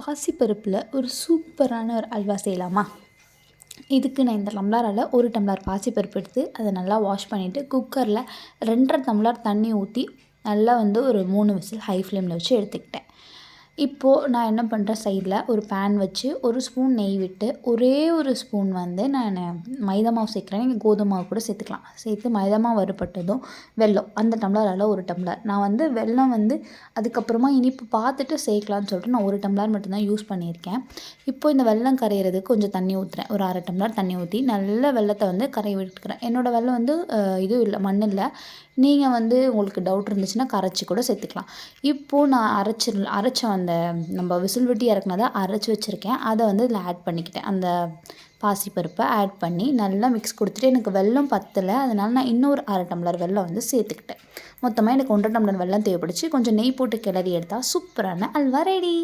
பாசிப்பருப்பில் ஒரு சூப்பரான ஒரு அல்வா செய்யலாமா? இதுக்கு நான் இந்த டம்ளரால் 1 டம்ளர் பாசிப்பருப்பு எடுத்து அதை நல்லா வாஷ் பண்ணிவிட்டு குக்கரில் 2½ டம்ளர் தண்ணி ஊற்றி நல்லா ஒரு 3 விசில் ஹை ஃப்ளேமில் வச்சு எடுத்துக்கிட்டேன். இப்போது நான் என்ன பண்ணுறேன், சைடில் ஒரு பேன் வச்சு 1 ஸ்பூன் நெய் விட்டு ஒரே ஒரு ஸ்பூன் நான் மைதா மாவு சேர்க்குறேன். நீங்கள் கோதுமை மாவு கூட சேர்த்துக்கலாம். சேர்த்து மைதா மாவு வறுபட்டதும் வெல்லம் அந்த டம்ளரால் 1 டம்ளர். நான் வெல்லம் அதுக்கப்புறமா இனிப்பு பார்த்துட்டு சேர்க்கலான்னு சொல்லிட்டு நான் 1 டம்ளர் மட்டும்தான் யூஸ் பண்ணியிருக்கேன். இப்போ இந்த வெல்லம் கரையிறதுக்கு கொஞ்சம் தண்ணி ஊற்றுறேன். ஒரு 1/2 டம்ளர் தண்ணி ஊற்றி நல்லா வெல்லத்தை கரைய விட்டுக்கிறேன். என்னோடய வெல்லம் இதுவும் இல்லை, மண் இல்லை. நீங்கள் உங்களுக்கு டவுட் இருந்துச்சுன்னா கரைச்சி கூட சேர்த்துக்கலாம். இப்போது நான் அரைச்ச அந்த நம்ம விசில் விட்டு இறக்குனதை அரைச்சி வச்சுருக்கேன். அதை இதில் ஆட் பண்ணிக்கிட்டேன். அந்த பாசிப்பருப்பை ஆட் பண்ணி நல்லா மிக்ஸ் கொடுத்துட்டு எனக்கு வெல்லம் பத்தலை, அதனால் நான் இன்னொரு 1/2 டம்ளர் வெல்லம் சேர்த்துக்கிட்டேன். மொத்தமாக எனக்கு 1½ டம்ளர் வெல்லம் தேவைப்படுச்சு. கொஞ்சம் நெய் போட்டு கிளறி எடுத்தால் சூப்பரான அல்வா ரெடி.